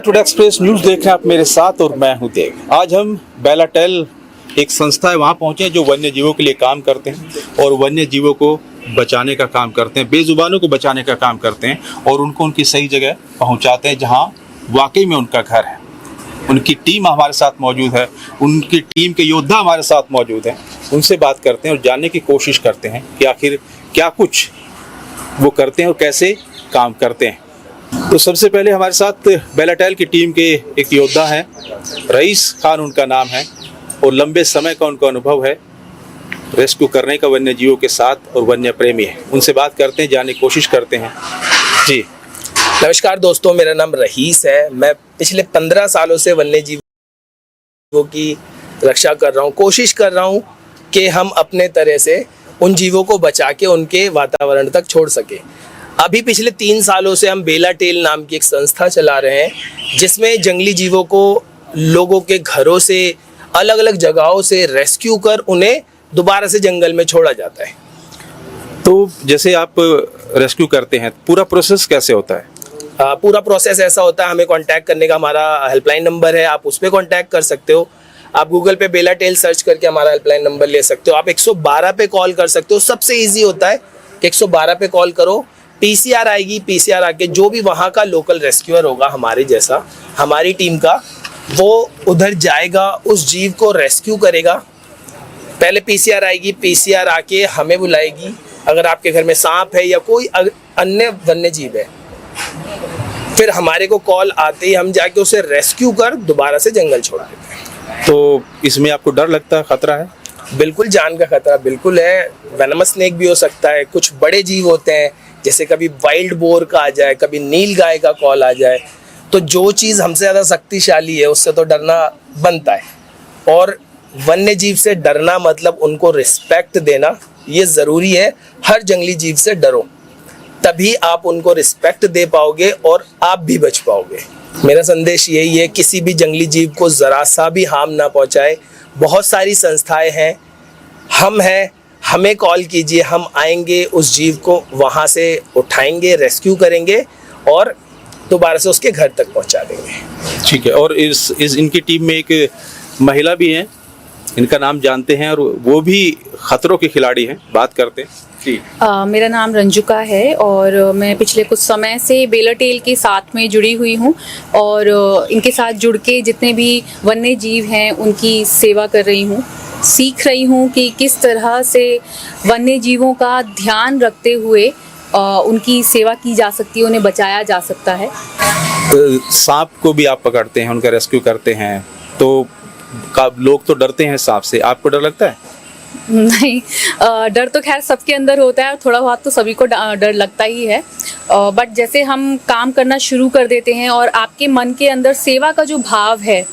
Today express news देख रहे हैं आप मेरे साथ और मैं हूं देव। आज हम बेलाटेल एक संस्था है वहां पहुंचे हैं जो वन्य जीवों के लिए काम करते हैं और वन्य जीवों को बचाने का काम करते हैं, बेजुबानों को बचाने का काम करते हैं और उनको उनकी सही जगह पहुंचाते हैं जहां वाकई में उनका घर है। उनकी टीम हमारे साथ मौजूद है, उनकी टीम के योद्धा हमारे साथ मौजूद हैं। उनसे बात करते हैं और जानने की कोशिश करते हैं कि आखिर क्या कुछ वो करते हैं और कैसे काम करते हैं। तो सबसे पहले हमारे साथ बेलाटेल की टीम के एक योद्धा हैं, रईस खान उनका नाम है और लंबे समय का उनका अनुभव है रेस्क्यू करने का वन्य जीवों के साथ और वन्य प्रेमी है। उनसे बात करते हैं, जानने की कोशिश करते हैं। जी नमस्कार दोस्तों, मेरा नाम रईस है। मैं पिछले 15 सालों से वन्य जीवों की रक्षा कर रहा हूँ। कोशिश कर रहा हूँ कि हम अपने तरह से उन जीवों को बचा के उनके वातावरण तक छोड़ सके। अभी पिछले 3 सालों से हम बेलाटेल नाम की एक संस्था चला रहे हैं जिसमें जंगली जीवों को लोगों के घरों से, अलग अलग जगहों से रेस्क्यू कर उन्हें दोबारा से जंगल में छोड़ा जाता है। तो जैसे आप रेस्क्यू करते हैं, पूरा प्रोसेस कैसे होता है? पूरा प्रोसेस ऐसा होता है, हमें कांटेक्ट करने का हमारा हेल्पलाइन नंबर है, आप उस पर कांटेक्ट कर सकते हो। आप गूगल पे बेलाटेल सर्च करके हमारा हेल्पलाइन नंबर ले सकते हो। आप 112 पे कॉल कर सकते हो। सबसे इजी होता है कि 112 पे कॉल करो, पीसीआर आएगी, पीसीआर आके जो भी वहाँ का लोकल रेस्क्यूअर होगा हमारे जैसा, हमारी टीम का, वो उधर जाएगा, उस जीव को रेस्क्यू करेगा। पहले पीसीआर आएगी, पीसीआर आके हमें बुलाएगी। अगर आपके घर में सांप है या कोई अन्य वन्य जीव है, फिर हमारे को कॉल आते ही हम जाके उसे रेस्क्यू कर दोबारा से जंगल छोड़ देते हैं। तो इसमें आपको डर लगता है, खतरा है? बिल्कुल, जान का खतरा बिल्कुल है। वेनमस स्नेक भी हो सकता है, कुछ बड़े जीव होते हैं, जैसे कभी वाइल्ड बोर का आ जाए, कभी नील गाय का कॉल आ जाए। तो जो चीज़ हमसे ज़्यादा शक्तिशाली है उससे तो डरना बनता है। और वन्य जीव से डरना मतलब उनको रिस्पेक्ट देना, ये ज़रूरी है। हर जंगली जीव से डरो, तभी आप उनको रिस्पेक्ट दे पाओगे और आप भी बच पाओगे। मेरा संदेश यही है, किसी भी जंगली जीव को ज़रा सा भी हार्म ना पहुंचाए। बहुत सारी संस्थाएं हैं, हम हैं, हमें कॉल कीजिए, हम आएंगे, उस जीव को वहाँ से उठाएंगे, रेस्क्यू करेंगे और दोबारा से उसके घर तक पहुँचा देंगे। ठीक है। और इस इनकी टीम में एक महिला भी हैं, इनका नाम जानते हैं और वो भी खतरों के खिलाड़ी हैं, बात करते हैं। मेरा नाम रंजुका है और मैं पिछले कुछ समय से बेलाटेल के साथ में जुड़ी हुई हूँ और इनके साथ जुड़ के जितने भी वन्य जीव हैं उनकी सेवा कर रही हूँ। सीख रही हूँ कि किस तरह से वन्य जीवों का ध्यान रखते हुए उनकी सेवा की जा सकती है, उन्हें बचाया जा सकता है। सांप को भी आप पकड़ते हैं, उनका रेस्क्यू करते हैं, तो लोग तो डरते हैं सांप से, आपको डर लगता है? नहीं, डर तो खैर सबके अंदर होता है, थोड़ा बहुत तो सभी को डर लगता ही है। बट जैसे हम काम करना शुरू कर देते हैं और आपके मन के अंदर सेवा का जो भाव है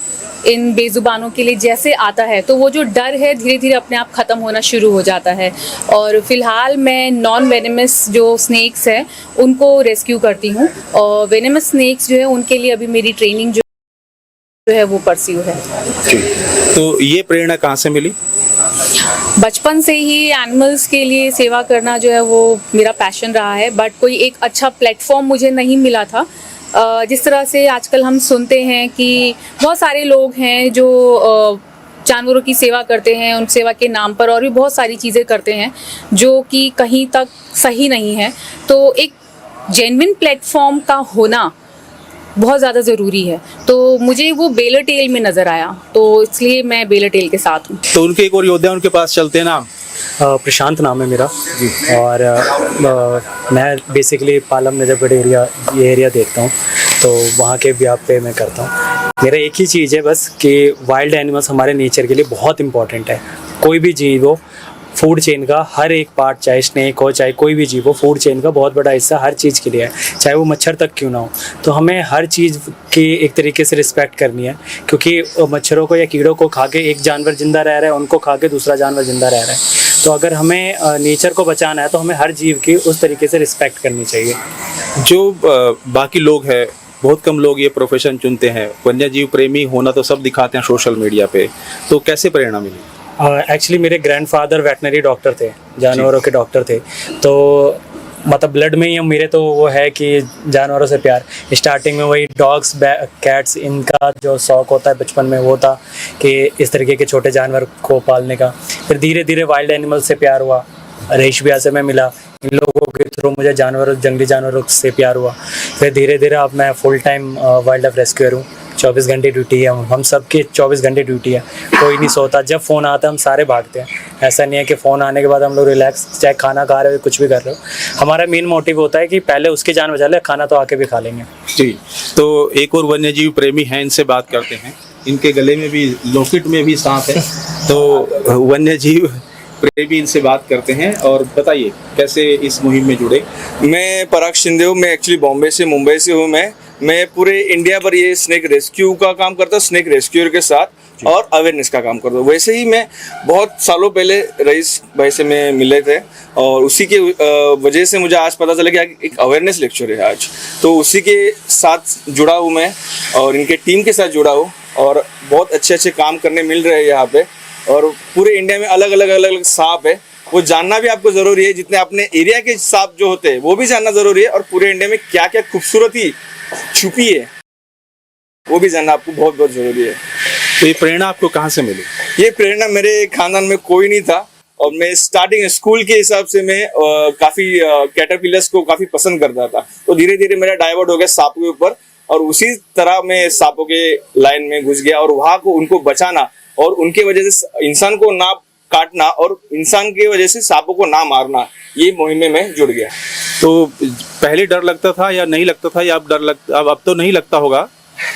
इन बेजुबानों के लिए जैसे आता है, तो वो जो डर है धीरे धीरे अपने आप ख़त्म होना शुरू हो जाता है। और फिलहाल मैं नॉन वेनेमस जो स्नेक्स हैं उनको रेस्क्यू करती हूँ और वेनेमस स्नेक्स जो है उनके लिए अभी मेरी ट्रेनिंग जो है वो परस्यू है। तो ये प्रेरणा कहाँ से मिली? बचपन से ही एनिमल्स के लिए सेवा करना जो है वो मेरा पैशन रहा है, बट कोई एक अच्छा प्लेटफॉर्म मुझे नहीं मिला था। जिस तरह से आजकल हम सुनते हैं कि बहुत सारे लोग हैं जो जानवरों की सेवा करते हैं, उन सेवा के नाम पर और भी बहुत सारी चीज़ें करते हैं जो कि कहीं तक सही नहीं है। तो एक जेन्युइन प्लेटफॉर्म का होना बहुत ज़्यादा ज़रूरी है, तो मुझे वो बेलाटेल में नज़र आया, तो इसलिए मैं बेलाटेल के साथ हूँ। तो उनके एक और योद्धा उनके पास चलते हैं। नाम प्रशांत नाम है मेरा जी। और मैं बेसिकली पालम नजफगढ़ एरिया, ये एरिया देखता हूँ, तो वहाँ के व्याप पे मैं करता हूँ। मेरा एक ही चीज़ है बस कि वाइल्ड एनिमल्स हमारे नेचर के लिए बहुत इंपॉर्टेंट है। कोई भी जीव हो, फूड चेन का हर एक पार्ट, चाहे स्नेक हो चाहे कोई भी जीव हो, फूड चेन का बहुत बड़ा हिस्सा हर चीज़ के लिए है, चाहे वो मच्छर तक क्यों ना हो। तो हमें हर चीज़ की एक तरीके से रिस्पेक्ट करनी है, क्योंकि मच्छरों को या कीड़ों को खा के एक जानवर जिंदा रह रहा है, उनको खा के दूसरा जानवर जिंदा रह रहा है। तो अगर हमें नेचर को बचाना है तो हमें हर जीव की उस तरीके से रिस्पेक्ट करनी चाहिए। जो बाकी लोग हैं, बहुत कम लोग ये प्रोफेशन चुनते हैं, वन्य जीव प्रेमी होना तो सब दिखाते हैं सोशल मीडिया पे, तो कैसे प्रेरणा मिली? एक्चुअली मेरे ग्रैंडफादर वेटनरी डॉक्टर थे, जानवरों के डॉक्टर थे। तो मतलब ब्लड में ही मेरे तो वो है कि जानवरों से प्यार। स्टार्टिंग में वही डॉग्स कैट्स इनका जो शौक़ होता है बचपन में वो था कि इस तरीके के छोटे जानवर को पालने का। फिर धीरे धीरे वाइल्ड एनिमल से प्यार हुआ, रईस भैया से मैं मिला, इन लोगों के थ्रू मुझे जानवरों जंगली जानवरों से प्यार हुआ। फिर धीरे धीरे अब मैं full time wild life rescuer हूँ। 24 घंटे ड्यूटी है, हम सबकी 24 घंटे ड्यूटी है, कोई नहीं सोता। जब फ़ोन आता है हम सारे भागते हैं। ऐसा नहीं है कि फ़ोन आने के बाद हम लोग रिलैक्स, चाहे खाना खा रहे हो कुछ भी कर रहे हो। हमारा मेन मोटिव होता है कि पहले उसकी जान बचा ले, खाना तो आके भी खा लेंगे। जी, तो एक और वन्यजीव प्रेमी हैं, इनसे बात करते हैं। इनके गले में भी लॉकेट में भी सांप है, तो वन्यजीव प्रेमी इनसे बात करते हैं। और बताइए कैसे इस मुहिम में जुड़े। मैं पराग शिंदे हूँ। मैं एक्चुअली बॉम्बे से, मुंबई से हूँ। मैं पूरे इंडिया पर ये स्नेक रेस्क्यू का काम करता हूँ, स्नेक रेस्क्यूअर के साथ, और अवेयरनेस का काम करता हूँ। वैसे ही मैं बहुत सालों पहले रईस भाई से मैं मिले थे, और उसी के वजह से मुझे आज पता चला कि एक अवेयरनेस लेक्चर है आज, तो उसी के साथ जुड़ा हूँ मैं, और इनके टीम के साथ जुड़ा हूँ, और बहुत अच्छे काम करने मिल रहे हैं यहाँ पे। और पूरे इंडिया में अलग अलग सांप है, वो जानना भी आपको ज़रूरी है। जितने अपने एरिया के सांप जो होते हैं वो भी जानना ज़रूरी है, और पूरे इंडिया में क्या क्या खूबसूरती छुपी है वो भी जानना आपको बहुत बहुत ज़रूरी है। तो ये प्रेरणा आपको कहाँ से मिली? ये प्रेरणा मेरे खानदान में कोई नहीं था, और मैं स्टार्टिंग स्कूल के हिसाब से मैं काफ़ी कैटरपिलर्स को काफ़ी पसंद करता था, तो धीरे धीरे मेरा डाइवर्ट हो गया सांपों के ऊपर, और उसी तरह मैं सांपों के लाइन में घुस गया, और वहाँ को उनको बचाना, और उनके वजह से इंसान को ना काटना, और इंसान की वजह से सांपों को ना मारना, ये मुहिम में मैं जुड़ गया। तो पहले डर लगता था या नहीं लगता था, या अब तो नहीं लगता होगा?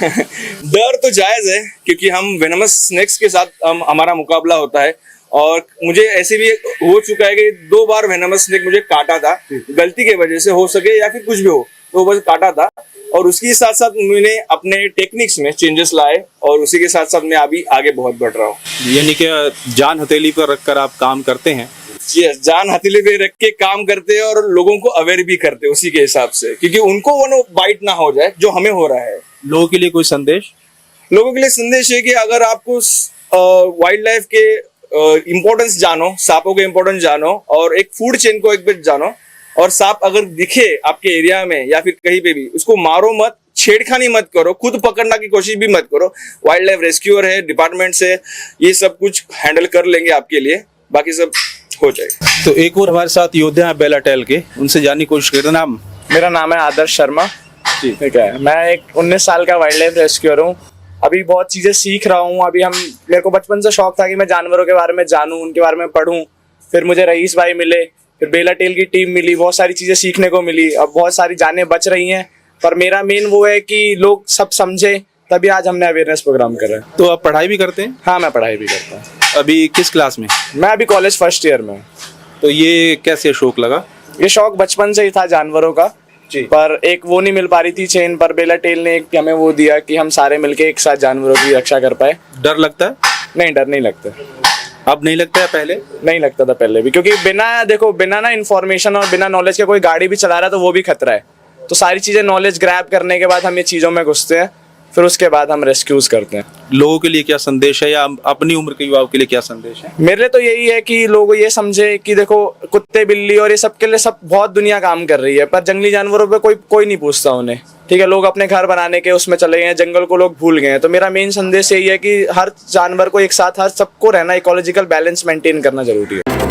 डर तो जायज है, क्योंकि हम वेनमस स्नेक्स के साथ हमारा मुकाबला होता है, और मुझे ऐसे भी हो चुका है कि 2 बार वेनमस स्नेक मुझे काटा था, गलती के वजह से हो सके या फिर कुछ भी हो, तो बस काटा था। और उसके साथ साथ मैंने अपने टेक्निक्स में चेंजेस लाए, और उसी के साथ साथ मैं अभी आगे बहुत बढ़ रहा हूँ। यानी कि जान हथेली पर रखकर आप काम करते हैं? यस, जान हथेली पे रख के काम करते हैं, और लोगों को अवेयर भी करते हैं उसी के हिसाब से, क्योंकि उनको वो बाइट ना हो जाए जो हमें हो रहा है। लोगों के लिए कोई संदेश? लोगों के लिए संदेश है कि अगर आपको वाइल्ड लाइफ के इम्पोर्टेंस जानो, सांपों के इम्पोर्टेंस जानो, और एक फूड चेन को एक बार जानो, और सांप अगर दिखे आपके एरिया में या फिर कहीं पे भी, उसको मारो मत, छेड़खानी मत करो, खुद पकड़ना की कोशिश भी मत करो। वाइल्ड लाइफ रेस्क्यूअर है, डिपार्टमेंट से ये सब कुछ हैंडल कर लेंगे आपके लिए, बाकी सब हो जाएगा। तो एक और हमारे साथ योद्धा हैं बेलाटेल के, उनसे जानने की कोशिश करते हैं। नाम? मेरा नाम है आदर्श शर्मा। ठीक है, मैं एक 19 साल का वाइल्ड लाइफ रेस्क्यूअर हूँ। अभी बहुत चीज़ें सीख रहा हूँ। अभी मेरे को बचपन से शौक था कि मैं जानवरों के बारे में जानूँ, उनके बारे में पढूं। फिर मुझे रईस भाई मिले, फिर बेलाटेल की टीम मिली, बहुत सारी चीज़ें सीखने को मिली। अब बहुत सारी जानें बच रही हैं, पर मेरा मेन वो है कि लोग सब समझे, तभी आज हमने अवेयरनेस प्रोग्राम कर रहे हैं। तो आप पढ़ाई भी करते हैं? हाँ, मैं पढ़ाई भी करता हूँ। अभी किस क्लास में? मैं अभी कॉलेज फर्स्ट ईयर में हूँ। तो ये कैसे शौक लगा? ये शौक बचपन से ही था जानवरों का जी, पर एक वो नहीं मिल पा रही थी चेन, पर बेलाटेल ने एक हमें वो दिया कि हम सारे मिलके एक साथ जानवरों की रक्षा कर पाए। डर लगता है? नहीं, डर नहीं लगता। अब नहीं लगता है? पहले नहीं लगता था पहले भी, क्योंकि बिना ना इन्फॉर्मेशन और बिना नॉलेज के कोई गाड़ी भी चला रहा है तो वो भी खतरा है। तो सारी चीज़ें नॉलेज ग्रैब करने के बाद हम ये चीज़ों में घुसते हैं, फिर उसके बाद हम रेस्क्यूज करते हैं। लोगों के लिए क्या संदेश है, या अपनी उम्र के युवाओं के लिए क्या संदेश है? मेरे लिए तो यही है कि लोग ये समझे कि देखो, कुत्ते बिल्ली और ये सब के लिए सब बहुत दुनिया काम कर रही है, पर जंगली जानवरों पे कोई नहीं पूछता उन्हें। ठीक है, लोग अपने घर बनाने के उसमें चले गए हैं, जंगल को लोग भूल गए हैं। तो मेरा मेन संदेश यही है कि हर जानवर को एक साथ, हर सबको रहना, इकोलॉजिकल बैलेंस मेंटेन करना जरूरी है।